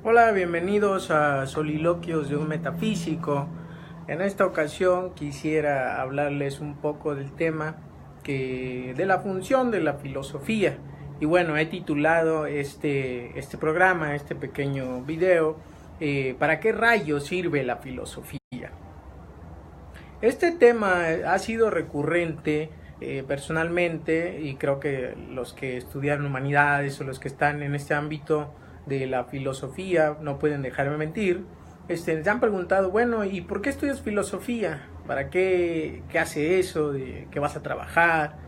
Hola, bienvenidos a Soliloquios de un Metafísico. En esta ocasión quisiera hablarles un poco del tema de la función de la filosofía. Y bueno, he titulado este programa, este pequeño video, ¿para qué rayos sirve la filosofía? Este tema ha sido recurrente personalmente, y creo que los que estudian humanidades o los que están en este ámbito de la filosofía no pueden dejarme mentir. Se han preguntado, bueno, ¿y por qué estudias filosofía? ¿Para qué hace eso? ¿De qué vas a trabajar?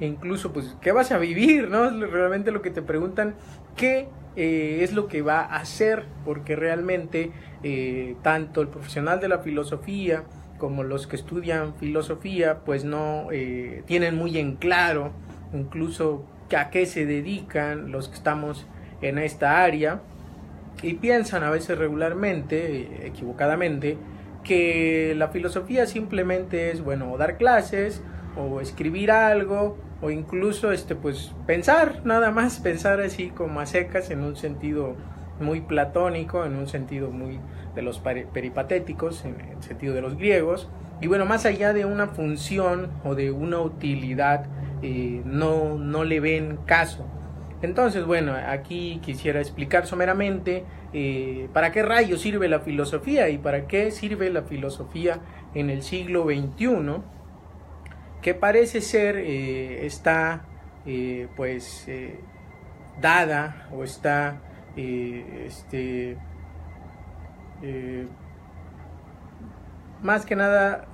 E incluso, pues, ¿qué vas a vivir? ¿No? Realmente lo que te preguntan, ¿qué es lo que va a hacer? Porque realmente tanto el profesional de la filosofía como los que estudian filosofía, pues no tienen muy en claro incluso a qué se dedican los que estamos en esta área, y piensan a veces regularmente, equivocadamente, que la filosofía simplemente es, bueno, dar clases o escribir algo o incluso pues pensar, nada más pensar así como a secas, en un sentido muy platónico, en un sentido muy de los peripatéticos, en el sentido de los griegos, y bueno, más allá de una función o de una utilidad, no le ven caso. Entonces, bueno, aquí quisiera explicar someramente para qué rayos sirve la filosofía y para qué sirve la filosofía en el siglo XXI, que parece ser está dada o está más que nada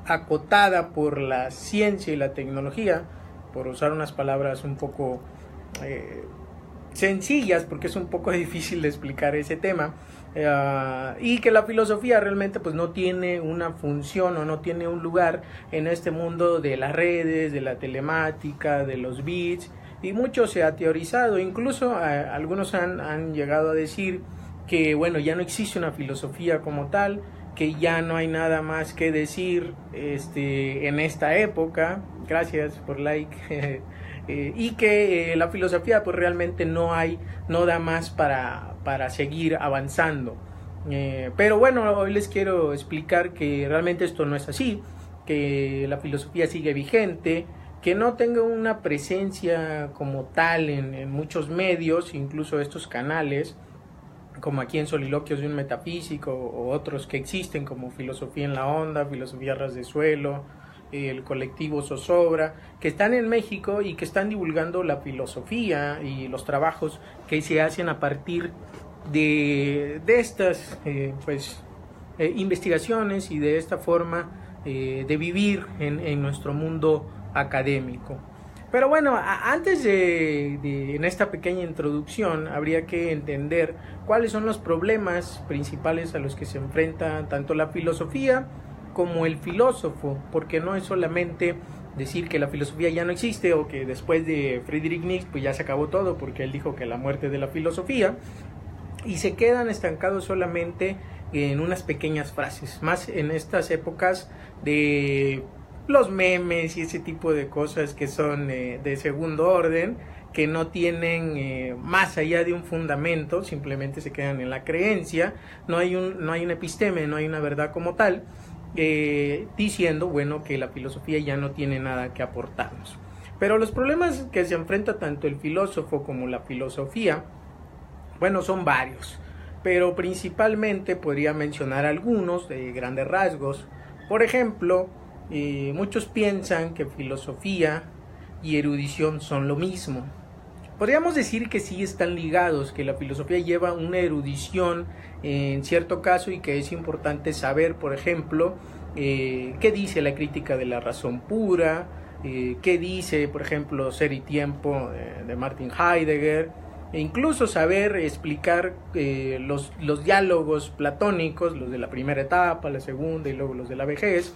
acotada por la ciencia y la tecnología, por usar unas palabras un poco sencillas, porque es un poco difícil de explicar ese tema, y que la filosofía realmente pues no tiene una función o no tiene un lugar en este mundo de las redes, de la telemática, de los bits, y mucho se ha teorizado, incluso algunos han llegado a decir que bueno, ya no existe una filosofía como tal, que ya no hay nada más que decir en esta época. Gracias por like. Y que la filosofía pues realmente no da más para seguir avanzando. Pero bueno, hoy les quiero explicar que realmente esto no es así, que la filosofía sigue vigente, que no tenga una presencia como tal en muchos medios, incluso estos canales, como aquí en Soliloquios de un Metafísico, o otros que existen como Filosofía en la Onda, Filosofía Ras de Suelo, el colectivo Zozobra, que están en México y que están divulgando la filosofía y los trabajos que se hacen a partir de estas investigaciones y de esta forma de vivir en nuestro mundo académico. Pero bueno, antes en esta pequeña introducción habría que entender cuáles son los problemas principales a los que se enfrenta tanto la filosofía como el filósofo, porque no es solamente decir que la filosofía ya no existe o que después de Friedrich Nietzsche pues ya se acabó todo, porque él dijo que la muerte de la filosofía, y se quedan estancados solamente en unas pequeñas frases, más en estas épocas de los memes y ese tipo de cosas que son de segundo orden, que no tienen más allá de un fundamento, simplemente se quedan en la creencia, no hay una episteme, no hay una verdad como tal, diciendo, bueno, que la filosofía ya no tiene nada que aportarnos. Pero los problemas que se enfrenta tanto el filósofo como la filosofía, bueno, son varios, pero principalmente podría mencionar algunos de grandes rasgos. Por ejemplo, muchos piensan que filosofía y erudición son lo mismo. Podríamos decir que sí están ligados, que la filosofía lleva una erudición en cierto caso, y que es importante saber, por ejemplo, qué dice la crítica de la razón pura, qué dice, por ejemplo, Ser y Tiempo de Martin Heidegger, e incluso saber explicar los diálogos platónicos, los de la primera etapa, la segunda y luego los de la vejez,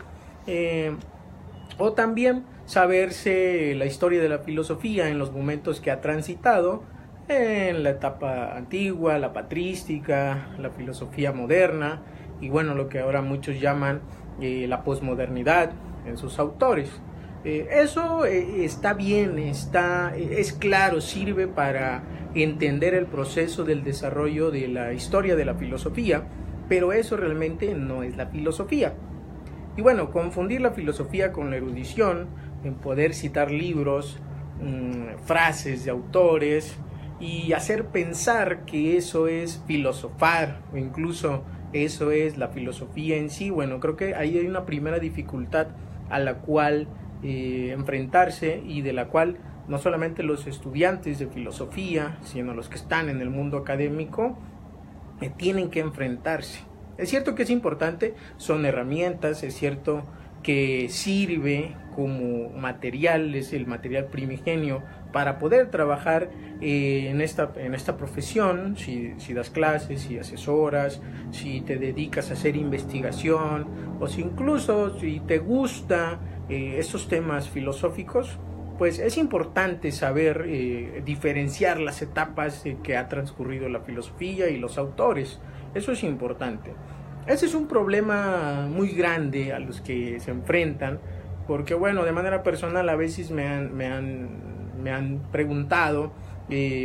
o también saberse la historia de la filosofía en los momentos que ha transitado, en la etapa antigua, la patrística, la filosofía moderna, y bueno, lo que ahora muchos llaman la posmodernidad en sus autores. Eso está bien, es claro, sirve para entender el proceso del desarrollo de la historia de la filosofía, pero eso realmente no es la filosofía. Y bueno, confundir la filosofía con la erudición, en poder citar libros, frases de autores y hacer pensar que eso es filosofar o incluso eso es la filosofía en sí, bueno, creo que ahí hay una primera dificultad a la cual enfrentarse y de la cual no solamente los estudiantes de filosofía, sino los que están en el mundo académico tienen que enfrentarse. Es cierto que es importante, son herramientas, es cierto que sirve como material, es el material primigenio para poder trabajar en esta profesión, si das clases, si asesoras, si te dedicas a hacer investigación o si incluso si te gusta estos temas filosóficos, pues es importante saber diferenciar las etapas que ha transcurrido la filosofía y los autores. Eso es importante. Ese es un problema muy grande a los que se enfrentan, porque bueno, de manera personal a veces me han preguntado,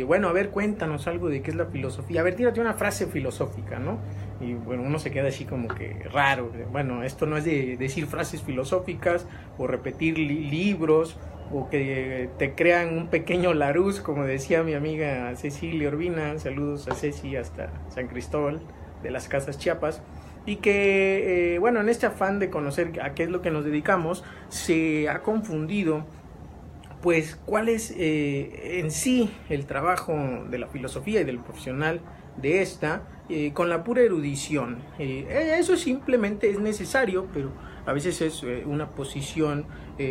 bueno, a ver, cuéntanos algo de qué es la filosofía. A ver, tírate una frase filosófica, ¿no? Y bueno, uno se queda así como que raro. Bueno, esto no es de decir frases filosóficas o repetir libros o que te crean un pequeño Larousse, como decía mi amiga Cecilia Urbina. Saludos a Ceci hasta San Cristóbal de las Casas Chiapas. Y que, bueno, en este afán de conocer a qué es lo que nos dedicamos, se ha confundido pues cuál es en sí el trabajo de la filosofía y del profesional de esta con la pura erudición. Eso simplemente es necesario, pero a veces es una posición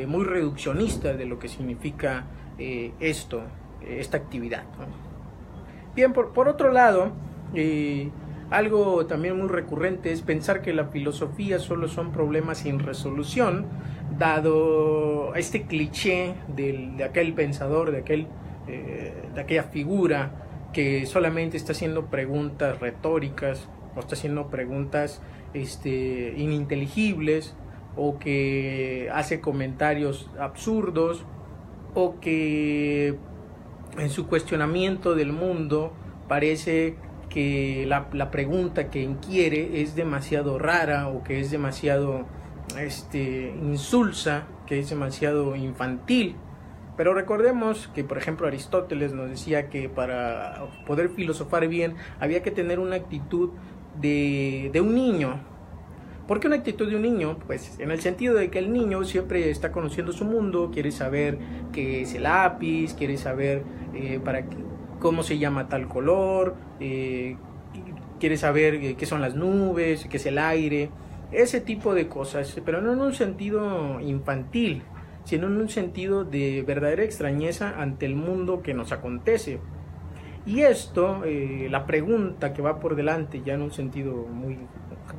muy reduccionista de lo que significa esta actividad, ¿no? Bien, por otro lado, algo también muy recurrente es pensar que la filosofía solo son problemas sin resolución, dado este cliché de aquel pensador, de aquella figura que solamente está haciendo preguntas retóricas o está haciendo preguntas ininteligibles o que hace comentarios absurdos o que en su cuestionamiento del mundo parece que la pregunta que inquiere es demasiado rara o que es demasiado insulsa, que es demasiado infantil. Pero recordemos que, por ejemplo, Aristóteles nos decía que para poder filosofar bien había que tener una actitud de un niño. ¿Por qué una actitud de un niño? Pues en el sentido de que el niño siempre está conociendo su mundo, quiere saber qué es el lápiz, quiere saber cómo se llama tal color, quiere saber qué son las nubes, qué es el aire, ese tipo de cosas, pero no en un sentido infantil, sino en un sentido de verdadera extrañeza ante el mundo que nos acontece. Y esto, la pregunta que va por delante, ya en un sentido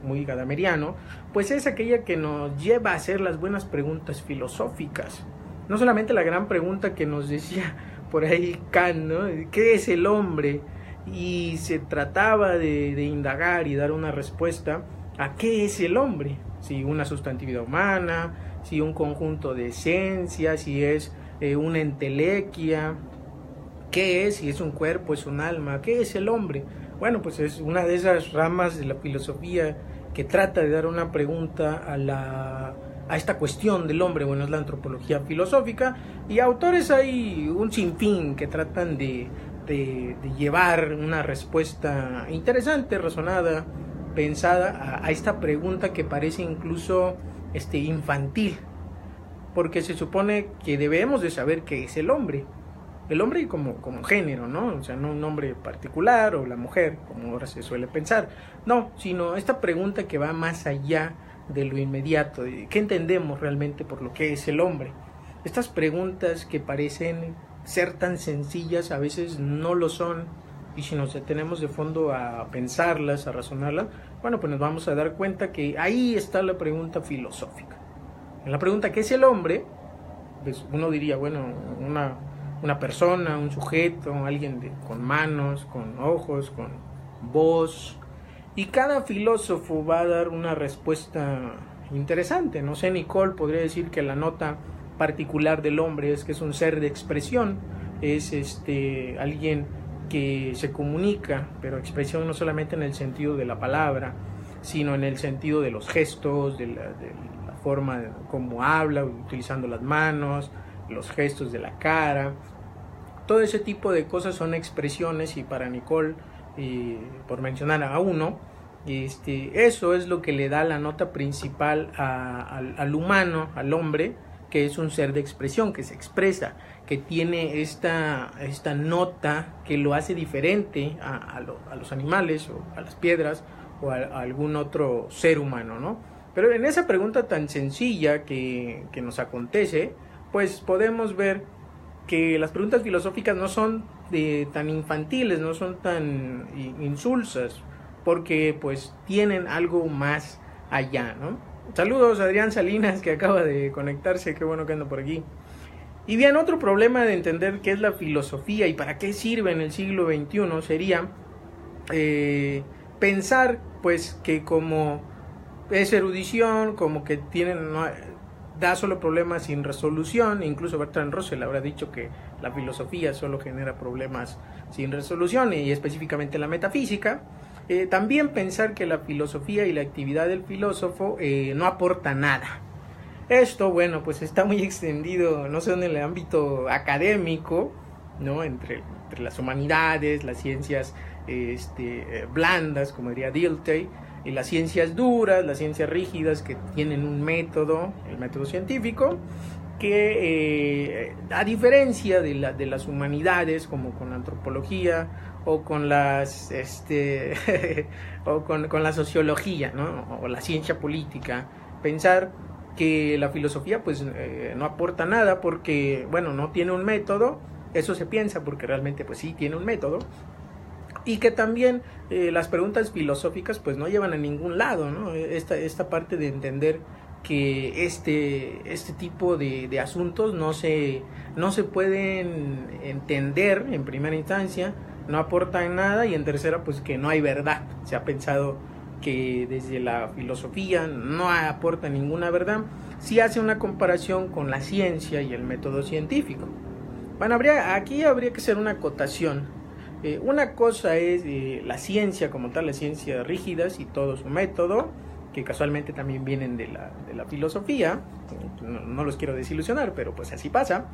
muy gadameriano, pues es aquella que nos lleva a hacer las buenas preguntas filosóficas. No solamente la gran pregunta que nos decía por ahí Kant, ¿no? ¿Qué es el hombre? Y se trataba de indagar y dar una respuesta a qué es el hombre. Si una sustantividad humana, si un conjunto de esencias, si es una entelequia, ¿qué es? Si es un cuerpo, es un alma, ¿qué es el hombre? Bueno, pues es una de esas ramas de la filosofía que trata de dar una pregunta a esta cuestión del hombre. Bueno, es la antropología filosófica, y autores hay un sinfín que tratan de llevar una respuesta interesante, razonada, pensada a esta pregunta que parece incluso infantil, porque se supone que debemos de saber qué es el hombre como género, ¿no? O sea, no un hombre particular o la mujer, como ahora se suele pensar, no, sino esta pregunta que va más allá de lo inmediato, de qué entendemos realmente por lo que es el hombre. Estas preguntas que parecen ser tan sencillas a veces no lo son, y si nos detenemos de fondo a pensarlas, a razonarlas, bueno, pues nos vamos a dar cuenta que ahí está la pregunta filosófica. En la pregunta ¿qué es el hombre? Pues uno diría, bueno, una persona, un sujeto, alguien con manos, con ojos, con voz, y cada filósofo va a dar una respuesta interesante. No sé, Nicole podría decir que la nota particular del hombre es que es un ser de expresión, es alguien que se comunica, pero expresión no solamente en el sentido de la palabra, sino en el sentido de los gestos, de la forma como habla, utilizando las manos, los gestos de la cara. Todo ese tipo de cosas son expresiones, y para Nicole, por mencionar a uno, eso es lo que le da la nota principal al humano, al hombre, que es un ser de expresión, que se expresa, que tiene esta nota que lo hace diferente a los animales o a las piedras o a algún otro ser humano, ¿no? Pero en esa pregunta tan sencilla que nos acontece, pues podemos ver que las preguntas filosóficas no son tan infantiles, no son tan insulsas, porque pues tienen algo más allá, ¿no? Saludos a Adrián Salinas, que acaba de conectarse, qué bueno que anda por aquí. Y bien, otro problema de entender qué es la filosofía y para qué sirve en el siglo XXI sería pensar pues que como es erudición, como que da solo problemas sin resolución. Incluso Bertrand Russell habrá dicho que la filosofía solo genera problemas sin resolución, y específicamente la metafísica. También pensar que la filosofía y la actividad del filósofo no aporta nada. Esto, bueno, pues está muy extendido, no sé, en el ámbito académico, ¿no? Entre las humanidades, las ciencias blandas, como diría Dilthey, y las ciencias duras, las ciencias rígidas, que tienen un método, el método científico, que a diferencia de las humanidades, como con la antropología o con las o con la sociología, ¿no? O la ciencia política, pensar que la filosofía pues no aporta nada porque, bueno, no tiene un método. Eso se piensa, porque realmente pues sí tiene un método, y que también las preguntas filosóficas pues no llevan a ningún lado, ¿no? Esta parte de entender que este tipo de asuntos no se pueden entender en primera instancia, no aportan nada, y en tercera pues que no hay verdad. Se ha pensado que desde la filosofía no aporta ninguna verdad. Sí hace una comparación con la ciencia y el método científico. Bueno, aquí habría que hacer una acotación. Una cosa es la ciencia como tal, las ciencias rígidas y todo su método, que casualmente también vienen de la filosofía. No los quiero desilusionar, pero pues así pasa.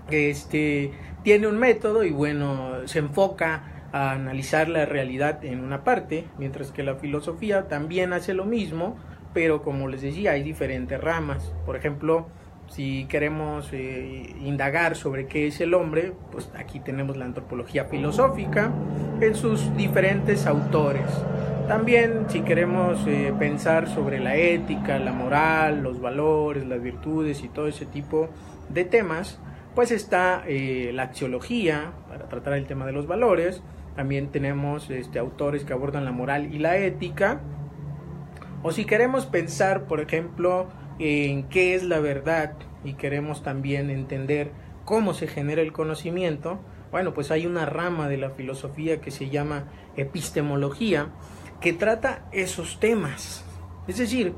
Tiene un método y, bueno, se enfoca a analizar la realidad en una parte, mientras que la filosofía también hace lo mismo, pero como les decía, hay diferentes ramas. Por ejemplo, si queremos indagar sobre qué es el hombre, pues aquí tenemos la antropología filosófica en sus diferentes autores. También, si queremos pensar sobre la ética, la moral, los valores, las virtudes y todo ese tipo de temas, pues está la axiología, para tratar el tema de los valores. También tenemos autores que abordan la moral y la ética. O si queremos pensar, por ejemplo, en qué es la verdad, y queremos también entender cómo se genera el conocimiento, bueno, pues hay una rama de la filosofía que se llama epistemología, que trata esos temas. Es decir,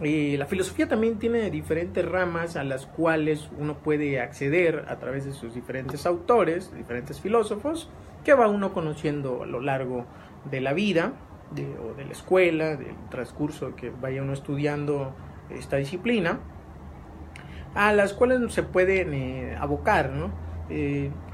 la filosofía también tiene diferentes ramas a las cuales uno puede acceder a través de sus diferentes autores, diferentes filósofos, que va uno conociendo a lo largo de la vida, o de la escuela, del transcurso que vaya uno estudiando esta disciplina, a las cuales se pueden abocar, ¿no?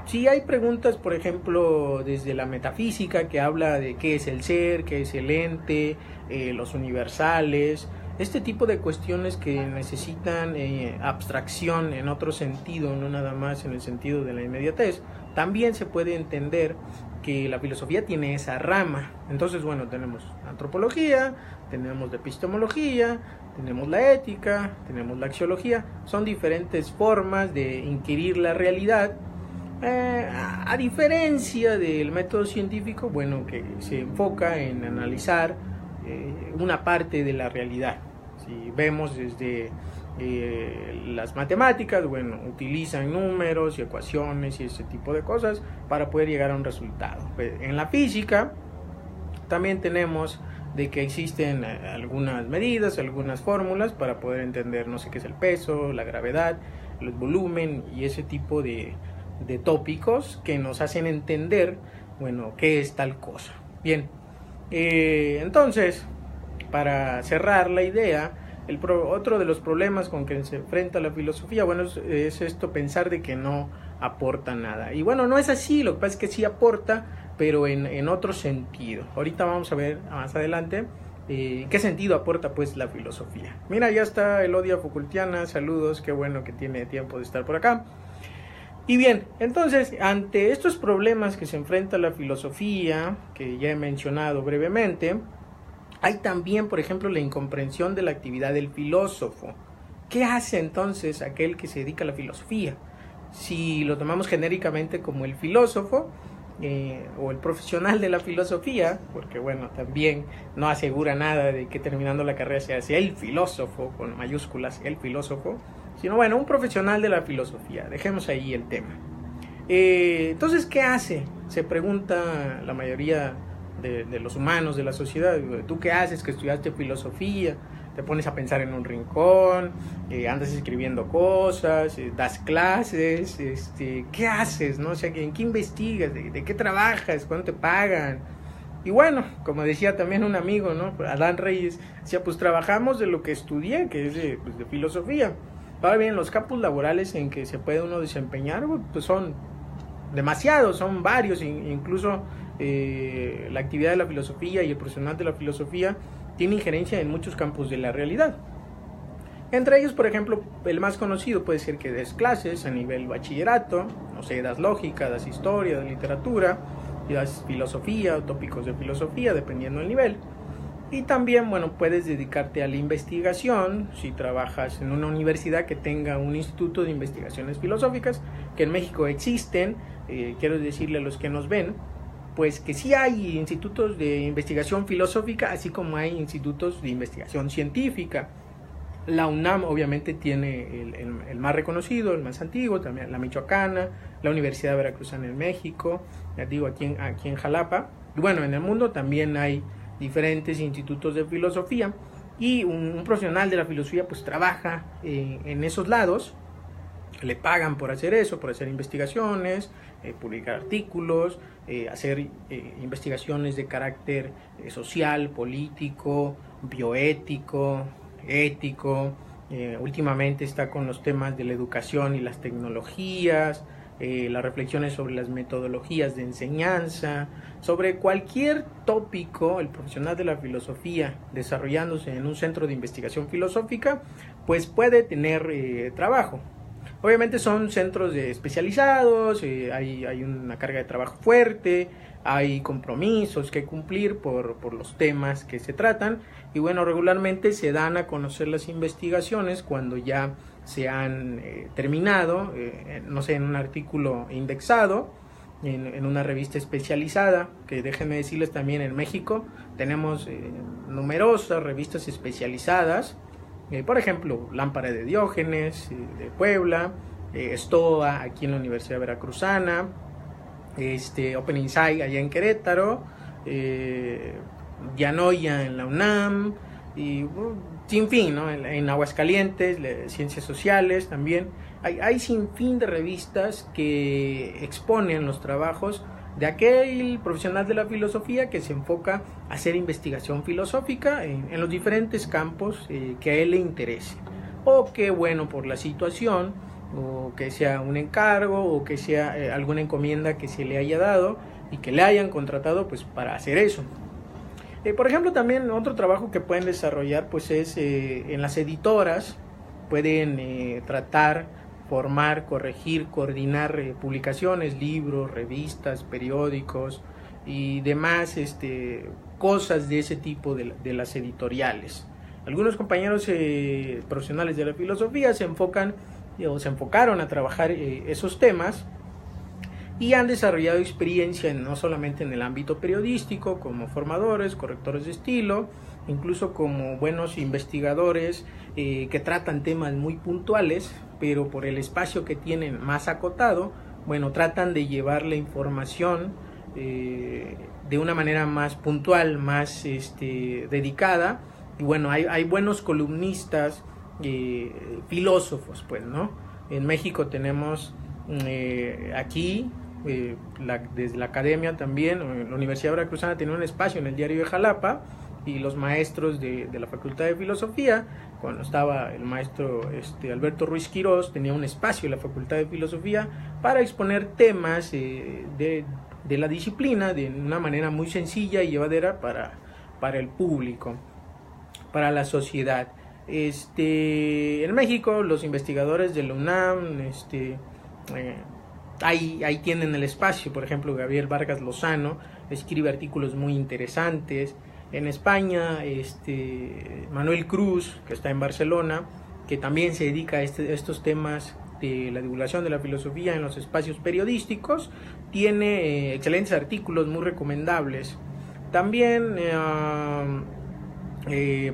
Si hay preguntas, por ejemplo, desde la metafísica, que habla de qué es el ser, qué es el ente, los universales, este tipo de cuestiones que necesitan abstracción en otro sentido, no nada más en el sentido de la inmediatez, también se puede entender que la filosofía tiene esa rama. Entonces, bueno, tenemos antropología, tenemos la epistemología, tenemos la ética, tenemos la axiología. Son diferentes formas de inquirir la realidad, a diferencia del método científico, bueno, que se enfoca en analizar una parte de la realidad. Si vemos desde las matemáticas, bueno, utilizan números y ecuaciones y ese tipo de cosas para poder llegar a un resultado. En la física también tenemos de que existen algunas medidas, algunas fórmulas para poder entender, no sé qué es el peso, la gravedad, el volumen y ese tipo de tópicos que nos hacen entender, bueno, qué es tal cosa. Bien, entonces, para cerrar la idea, otro de los problemas con que se enfrenta la filosofía, bueno, es esto, pensar de que no aporta nada. Y bueno, no es así, lo que pasa es que sí aporta, pero en otro sentido. Ahorita vamos a ver más adelante qué sentido aporta pues la filosofía. Mira, ya está Elodia Focultiana, saludos, qué bueno que tiene tiempo de estar por acá. Y bien, entonces, ante estos problemas que se enfrenta la filosofía, que ya he mencionado brevemente, hay también, por ejemplo, la incomprensión de la actividad del filósofo. ¿Qué hace entonces aquel que se dedica a la filosofía? Si lo tomamos genéricamente como el filósofo o el profesional de la filosofía, porque bueno, también no asegura nada de que terminando la carrera sea el filósofo, con mayúsculas, el filósofo, sino bueno, un profesional de la filosofía. Dejemos ahí el tema. Entonces, ¿qué hace? Se pregunta la mayoría de los humanos de la sociedad. ¿Tú qué haces que estudiaste filosofía? Te pones a pensar en un rincón, andas escribiendo cosas, das clases, ¿qué haces? ¿No? O sea, ¿en qué investigas? ¿De qué trabajas? ¿Cuánto te pagan? Y bueno, como decía también un amigo, ¿no? Adán Reyes, decía, pues trabajamos de lo que estudié, que es de filosofía. Ahora bien, los campos laborales en que se puede uno desempeñar, pues son demasiados, son varios, incluso la actividad de la filosofía y el profesional de la filosofía tiene injerencia en muchos campos de la realidad. Entre ellos, por ejemplo, el más conocido puede ser que des clases a nivel bachillerato, no sé, das lógica, das historia, das literatura, y das filosofía o tópicos de filosofía, dependiendo del nivel. Y también, bueno, puedes dedicarte a la investigación si trabajas en una universidad que tenga un instituto de investigaciones filosóficas, que en México existen. Quiero decirle a los que nos ven, pues que sí hay institutos de investigación filosófica, así como hay institutos de investigación científica. La UNAM obviamente tiene el más reconocido, el más antiguo, también la Michoacana, la Universidad Veracruzana en México, ya digo aquí en Jalapa. Y bueno, en el mundo también hay diferentes institutos de filosofía, y un profesional de la filosofía pues trabaja en esos lados, le pagan por hacer eso, por hacer investigaciones, publicar artículos, hacer investigaciones de carácter social, político, bioético, ético. Últimamente está con los temas de la educación y las tecnologías, las reflexiones sobre las metodologías de enseñanza, sobre cualquier tópico. El profesional de la filosofía desarrollándose en un centro de investigación filosófica pues puede tener trabajo. Obviamente son centros especializados, hay una carga de trabajo fuerte, hay compromisos que cumplir por los temas que se tratan, y bueno, regularmente se dan a conocer las investigaciones cuando ya se han terminado, no sé, en un artículo indexado, en una revista especializada, que déjenme decirles también en México tenemos numerosas revistas especializadas. Por ejemplo, Lámpara de Diógenes de Puebla, Stoa aquí en la Universidad Veracruzana, Open Insight allá en Querétaro, Dianoia en la UNAM, y sin fin, ¿no? En Aguascalientes, Ciencias Sociales también. Hay sin fin de revistas que exponen los trabajos de aquel profesional de la filosofía que se enfoca a hacer investigación filosófica en los diferentes campos que a él le interese, o que bueno, por la situación, o que sea un encargo, o que sea alguna encomienda que se le haya dado y que le hayan contratado pues para hacer eso. Por ejemplo, también otro trabajo que pueden desarrollar pues es en las editoras. Pueden tratar, formar, corregir, coordinar publicaciones, libros, revistas, periódicos y demás cosas de ese tipo de las editoriales. Algunos compañeros profesionales de la filosofía se enfocaron a trabajar esos temas y han desarrollado experiencia no solamente en el ámbito periodístico, como formadores, correctores de estilo, incluso como buenos investigadores que tratan temas muy puntuales, pero por el espacio que tienen más acotado, bueno, tratan de llevar la información de una manera más puntual, más dedicada. Y bueno, hay buenos columnistas, filósofos, pues, ¿no? En México tenemos aquí, desde la academia también, la Universidad Veracruzana tiene un espacio en el Diario de Jalapa, y los maestros de la Facultad de Filosofía, cuando estaba el maestro Alberto Ruiz Quirós, tenía un espacio en la Facultad de Filosofía para exponer temas de la disciplina de una manera muy sencilla y llevadera para el público, para la sociedad. En México, los investigadores de la UNAM, ahí tienen el espacio. Por ejemplo, Gabriel Vargas Lozano escribe artículos muy interesantes. En España, Manuel Cruz, que está en Barcelona, que también se dedica a estos temas de la divulgación de la filosofía en los espacios periodísticos, tiene excelentes artículos muy recomendables. También,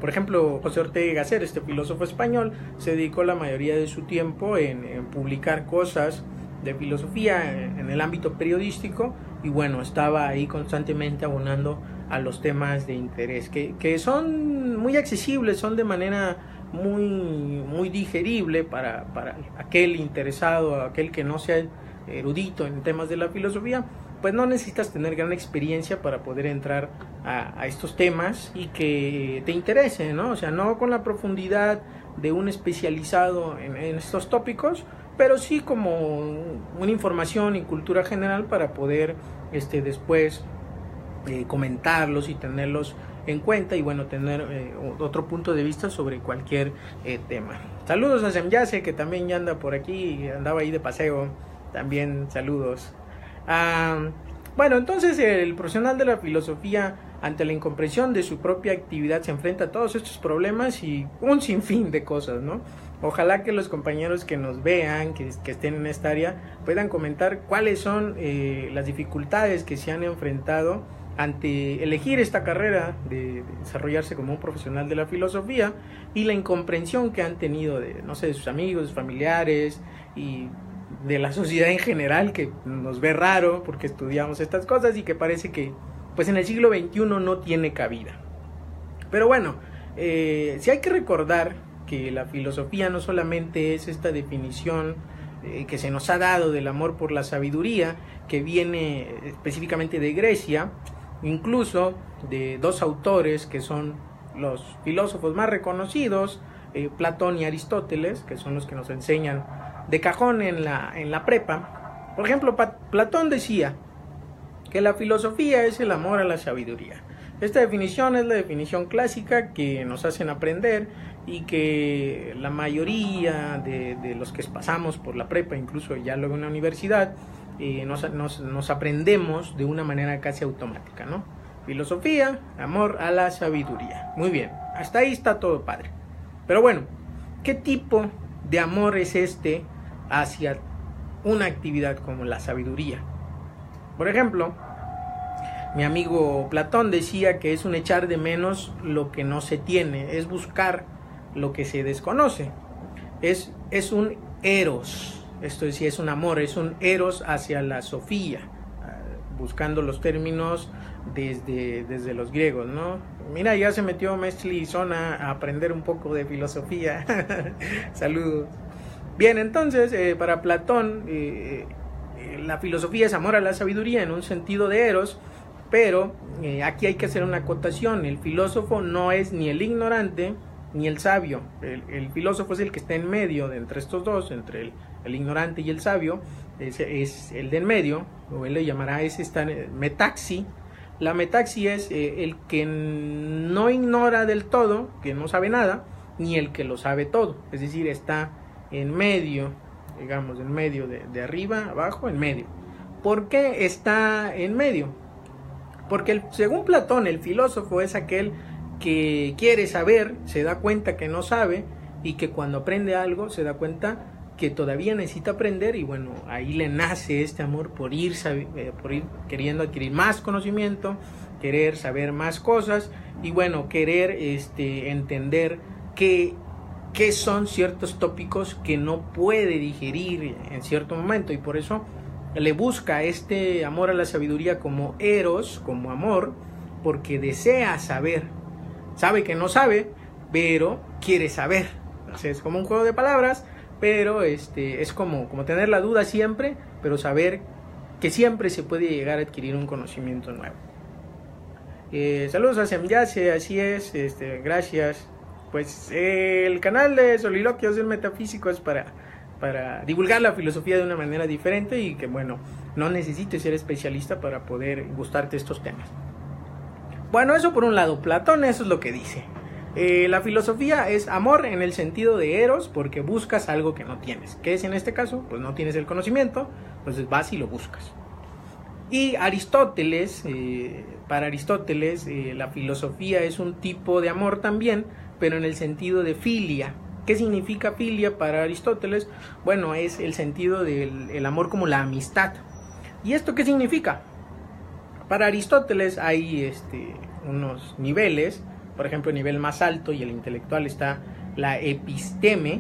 por ejemplo, José Ortega Gasset, filósofo español, se dedicó la mayoría de su tiempo en publicar cosas de filosofía en el ámbito periodístico, y bueno, estaba ahí constantemente abonando a los temas de interés, que son muy accesibles, son de manera muy digerible para aquel interesado, aquel que no sea erudito en temas de la filosofía. Pues no necesitas tener gran experiencia para poder entrar a estos temas y que te interese, ¿no? O sea, no con la profundidad de un especializado en estos tópicos, pero sí como una información y cultura general para poder después comentarlos y tenerlos en cuenta, y bueno, tener otro punto de vista sobre cualquier tema. Saludos a Semyase, que también ya anda por aquí, andaba ahí de paseo, también saludos. Bueno, entonces el profesional de la filosofía, ante la incomprensión de su propia actividad, se enfrenta a todos estos problemas y un sinfín de cosas, ¿no? Ojalá que los compañeros que nos vean, que estén en esta área, puedan comentar cuáles son las dificultades que se han enfrentado ante elegir esta carrera de desarrollarse como un profesional de la filosofía, y la incomprensión que han tenido de sus amigos, familiares y de la sociedad en general, que nos ve raro porque estudiamos estas cosas y que parece que pues en el siglo XXI no tiene cabida. Pero bueno, sí hay que recordar que la filosofía no solamente es esta definición que se nos ha dado del amor por la sabiduría, que viene específicamente de Grecia, incluso de dos autores que son los filósofos más reconocidos, Platón y Aristóteles, que son los que nos enseñan de cajón en la prepa. Por ejemplo, Platón decía que la filosofía es el amor a la sabiduría. Esta definición es la definición clásica que nos hacen aprender, y que la mayoría de los que pasamos por la prepa, incluso ya luego en la universidad, nos aprendemos de una manera casi automática, ¿no? Filosofía, amor a la sabiduría. Muy bien, hasta ahí está todo padre. Pero bueno, ¿qué tipo de amor es hacia una actividad como la sabiduría? Por ejemplo, mi amigo Platón decía que es un echar de menos lo que no se tiene, es buscar lo que se desconoce. Es un eros, esto sí es un amor, es un eros hacia la sofía, buscando los términos desde los griegos, ¿no? Mira, ya se metió Mesli Zona a aprender un poco de filosofía. Saludos. Bien, entonces, para Platón, la filosofía es amor a la sabiduría en un sentido de eros, pero aquí hay que hacer una acotación. El filósofo no es ni el ignorante ni el sabio. El filósofo es el que está en medio de entre estos dos, entre el ignorante y el sabio. Es el de en medio, o él le llamará metaxi. La metaxi es el que no ignora del todo, que no sabe nada, ni el que lo sabe todo. Es decir, está en medio, digamos, en medio de arriba, abajo, en medio. ¿Por qué está en medio? Porque según Platón, el filósofo es aquel que quiere saber, se da cuenta que no sabe, y que cuando aprende algo se da cuenta que todavía necesita aprender, y bueno, ahí le nace este amor por ir queriendo adquirir más conocimiento, querer saber más cosas, y bueno, querer entender qué son ciertos tópicos que no puede digerir en cierto momento, y por eso le busca este amor a la sabiduría como eros, como amor, porque desea saber. Sabe que no sabe, pero quiere saber. Entonces, es como un juego de palabras, pero es como tener la duda siempre, pero saber que siempre se puede llegar a adquirir un conocimiento nuevo. Saludos a Semyase, así es, gracias. Pues el canal de Soliloquios del Metafísico es para divulgar la filosofía de una manera diferente y que, bueno, no necesites ser especialista para poder gustarte estos temas. Bueno, eso por un lado, Platón eso es lo que dice. La filosofía es amor en el sentido de eros, porque buscas algo que no tienes. ¿Qué es en este caso? Pues no tienes el conocimiento, entonces vas y lo buscas. Y Aristóteles, para Aristóteles, la filosofía es un tipo de amor también, pero en el sentido de filia. ¿Qué significa filia para Aristóteles? Bueno, es el sentido del amor como la amistad. ¿Y esto qué significa? Para Aristóteles hay unos niveles. Por ejemplo, el nivel más alto y el intelectual está la episteme,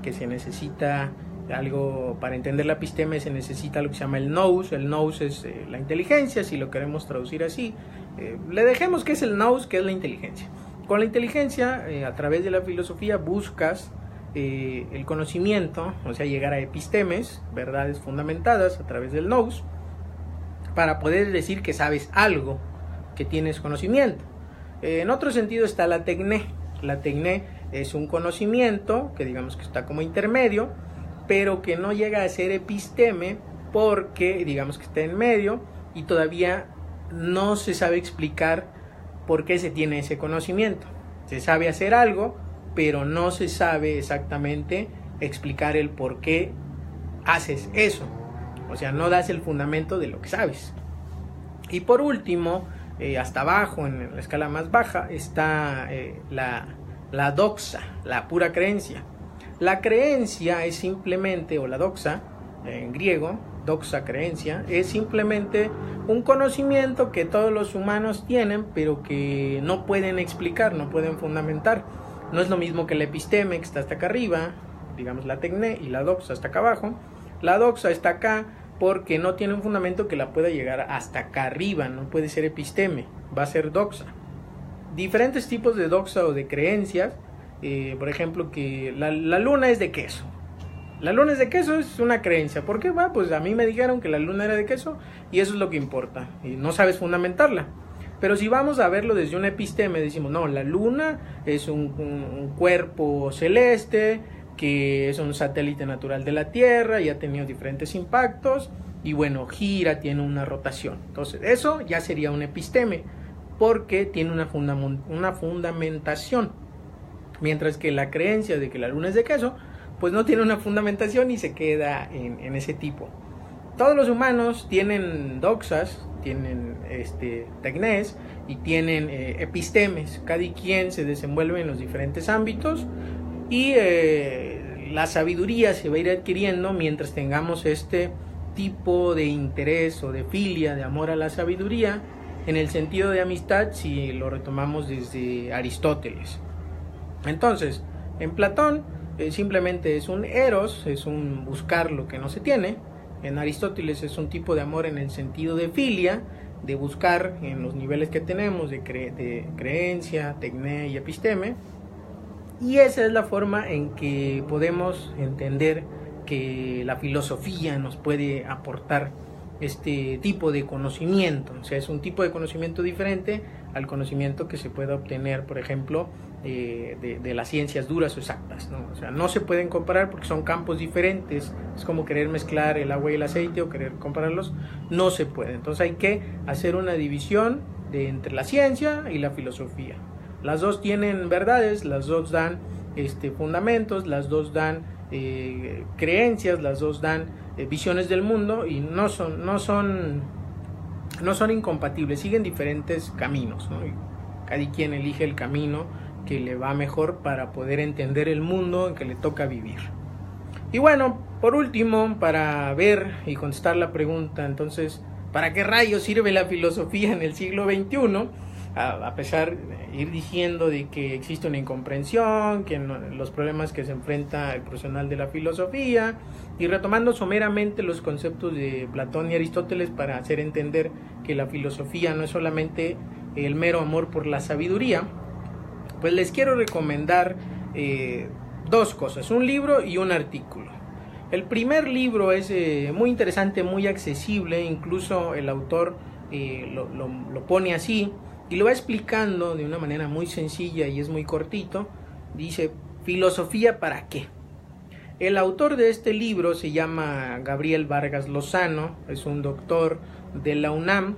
que se necesita algo, para entender la episteme se necesita lo que se llama el nous. El nous es la inteligencia, si lo queremos traducir así. Le dejemos que es el nous, que es la inteligencia. Con la inteligencia, a través de la filosofía, buscas el conocimiento, o sea, llegar a epistemes, verdades fundamentadas a través del nous, para poder decir que sabes algo, que tienes conocimiento. En otro sentido está la tecné. La tecné es un conocimiento que digamos que está como intermedio, pero que no llega a ser episteme porque digamos que está en medio y todavía no se sabe explicar por qué se tiene ese conocimiento. Se sabe hacer algo, pero no se sabe exactamente explicar el por qué haces eso. O sea, no das el fundamento de lo que sabes. Y por último, hasta abajo, en la escala más baja, está la doxa, la pura creencia. La creencia es simplemente, o la doxa, en griego, doxa, creencia, es simplemente un conocimiento que todos los humanos tienen, pero que no pueden explicar, no pueden fundamentar. No es lo mismo que la episteme, que está hasta acá arriba, digamos la tecné, y la doxa hasta acá abajo. La doxa está acá porque no tiene un fundamento que la pueda llegar hasta acá arriba, no puede ser episteme, va a ser doxa. Diferentes tipos de doxa o de creencias, por ejemplo, que la luna es de queso. La luna es de queso, es una creencia. ¿Por qué? Pues a mí me dijeron que la luna era de queso y eso es lo que importa, y no sabes fundamentarla. Pero si vamos a verlo desde una episteme, decimos, no, la luna es un cuerpo celeste, que es un satélite natural de la Tierra y ha tenido diferentes impactos y bueno, gira, tiene una rotación. Entonces eso ya sería un episteme porque tiene una fundamentación, mientras que la creencia de que la luna es de queso pues no tiene una fundamentación y se queda en ese tipo. Todos los humanos tienen doxas, tienen tecnés y tienen epistemes. Cada quien se desenvuelve en los diferentes ámbitos y la sabiduría se va a ir adquiriendo mientras tengamos este tipo de interés o de filia, de amor a la sabiduría, en el sentido de amistad si lo retomamos desde Aristóteles. Entonces, en Platón simplemente es un eros, es un buscar lo que no se tiene. En Aristóteles es un tipo de amor en el sentido de filia, de buscar en los niveles que tenemos de creencia, tecné y episteme. Y esa es la forma en que podemos entender que la filosofía nos puede aportar este tipo de conocimiento. O sea, es un tipo de conocimiento diferente al conocimiento que se puede obtener, por ejemplo, de las ciencias duras o exactas, ¿no? O sea, no se pueden comparar porque son campos diferentes. Es como querer mezclar el agua y el aceite o querer compararlos. No se puede. Entonces hay que hacer una división entre la ciencia y la filosofía. Las dos tienen verdades, las dos dan fundamentos, las dos dan creencias, las dos dan visiones del mundo y no son incompatibles, siguen diferentes caminos, ¿no? Y cada quien elige el camino que le va mejor para poder entender el mundo en que le toca vivir. Y bueno, por último, para ver y contestar la pregunta, entonces, ¿para qué rayos sirve la filosofía en el siglo XXI? A pesar de ir diciendo de que existe una incomprensión, que los problemas que se enfrenta el profesional de la filosofía, y retomando someramente los conceptos de Platón y Aristóteles para hacer entender que la filosofía no es solamente el mero amor por la sabiduría, pues les quiero recomendar dos cosas, un libro y un artículo. El primer libro es muy interesante, muy accesible, incluso el autor lo pone así y lo va explicando de una manera muy sencilla y es muy cortito. Dice, ¿filosofía para qué? El autor de este libro se llama Gabriel Vargas Lozano, es un doctor de la UNAM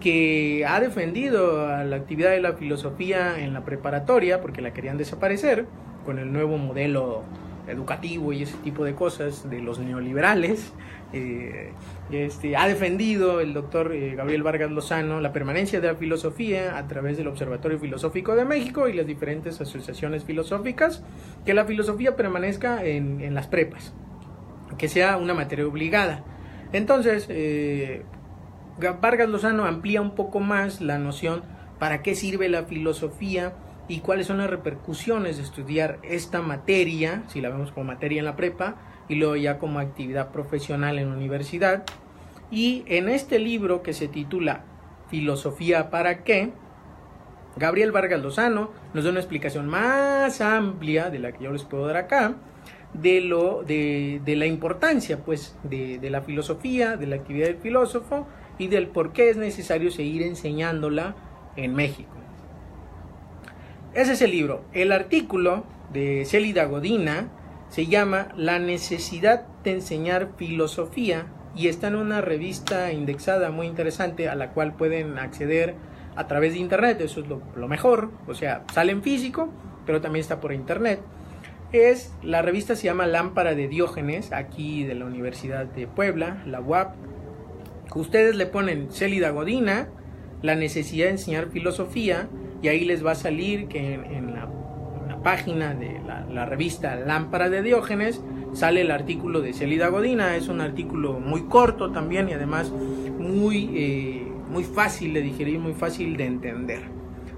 que ha defendido a la actividad de la filosofía en la preparatoria porque la querían desaparecer con el nuevo modelo educativo y ese tipo de cosas de los neoliberales. Ha defendido el doctor Gabriel Vargas Lozano la permanencia de la filosofía a través del Observatorio Filosófico de México y las diferentes asociaciones filosóficas, que la filosofía permanezca en las prepas, que sea una materia obligada. Entonces, Vargas Lozano amplía un poco más la noción para qué sirve la filosofía y cuáles son las repercusiones de estudiar esta materia, si la vemos como materia en la prepa, y luego ya como actividad profesional en la universidad. Y en este libro que se titula ¿Filosofía para qué?, Gabriel Vargas Lozano nos da una explicación más amplia de la que yo les puedo dar acá, de la importancia pues de la filosofía, de la actividad del filósofo y del por qué es necesario seguir enseñándola en México. Ese es el libro. El artículo de Célida Godina se llama La necesidad de enseñar filosofía y está en una revista indexada muy interesante a la cual pueden acceder a través de internet. Eso es lo mejor, o sea, sale en físico, pero también está por internet. La revista se llama Lámpara de Diógenes, aquí de la Universidad de Puebla, la UAP. Ustedes le ponen Célida Godina, la necesidad de enseñar filosofía, y ahí les va a salir que en la página de la revista Lámpara de Diógenes sale el artículo de Célida Godina. Es un artículo muy corto también y además muy fácil de digerir, muy fácil de entender.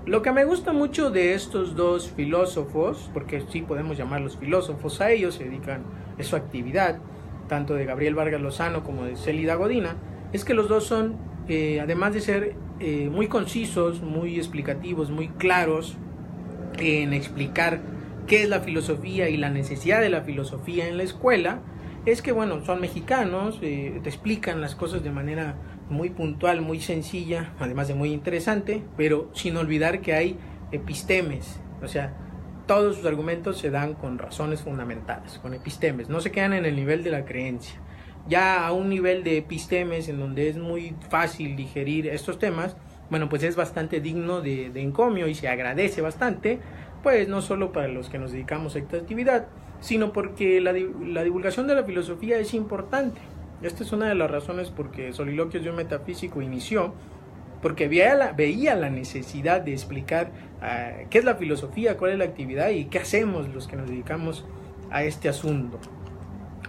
Lo que me gusta mucho de estos dos filósofos, porque sí podemos llamarlos filósofos a ellos, se dedican, es su actividad, tanto de Gabriel Vargas Lozano como de Célida Godina, es que los dos son, además de ser muy concisos, muy explicativos, muy claros en explicar qué es la filosofía y la necesidad de la filosofía en la escuela, es que bueno, son mexicanos, te explican las cosas de manera muy puntual, muy sencilla, además de muy interesante, pero sin olvidar que hay epistemes, o sea, todos sus argumentos se dan con razones fundamentadas, con epistemes, no se quedan en el nivel de la creencia. Ya a un nivel de epistemes en donde es muy fácil digerir estos temas, bueno, pues es bastante digno de encomio y se agradece bastante, pues no solo para los que nos dedicamos a esta actividad, sino porque la divulgación de la filosofía es importante. Esta es una de las razones por que Soliloquios de un Metafísico inició, porque veía la necesidad de explicar qué es la filosofía, cuál es la actividad y qué hacemos los que nos dedicamos a este asunto.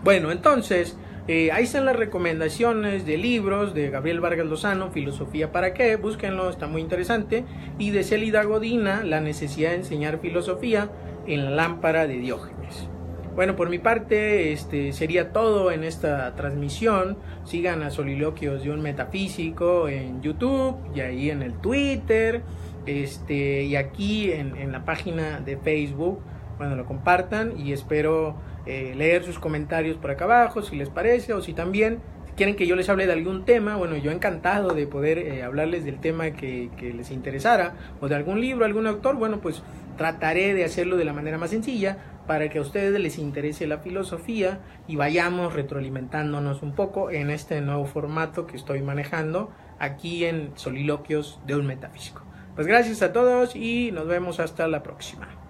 Bueno, entonces, ahí están las recomendaciones de libros de Gabriel Vargas Lozano, Filosofía para qué, búsquenlo, está muy interesante, y de Célida Godina, La necesidad de enseñar filosofía en la Lámpara de Diógenes. Bueno, por mi parte, sería todo en esta transmisión. Sigan a Soliloquios de un Metafísico en YouTube y ahí en el Twitter, y aquí en la página de Facebook. Bueno, lo compartan y espero leer sus comentarios por acá abajo, si les parece, o si también quieren que yo les hable de algún tema. Bueno, yo encantado de poder hablarles del tema que les interesara, o de algún libro, algún autor. Bueno, pues trataré de hacerlo de la manera más sencilla para que a ustedes les interese la filosofía y vayamos retroalimentándonos un poco en este nuevo formato que estoy manejando aquí en Soliloquios de un Metafísico. Pues gracias a todos y nos vemos hasta la próxima.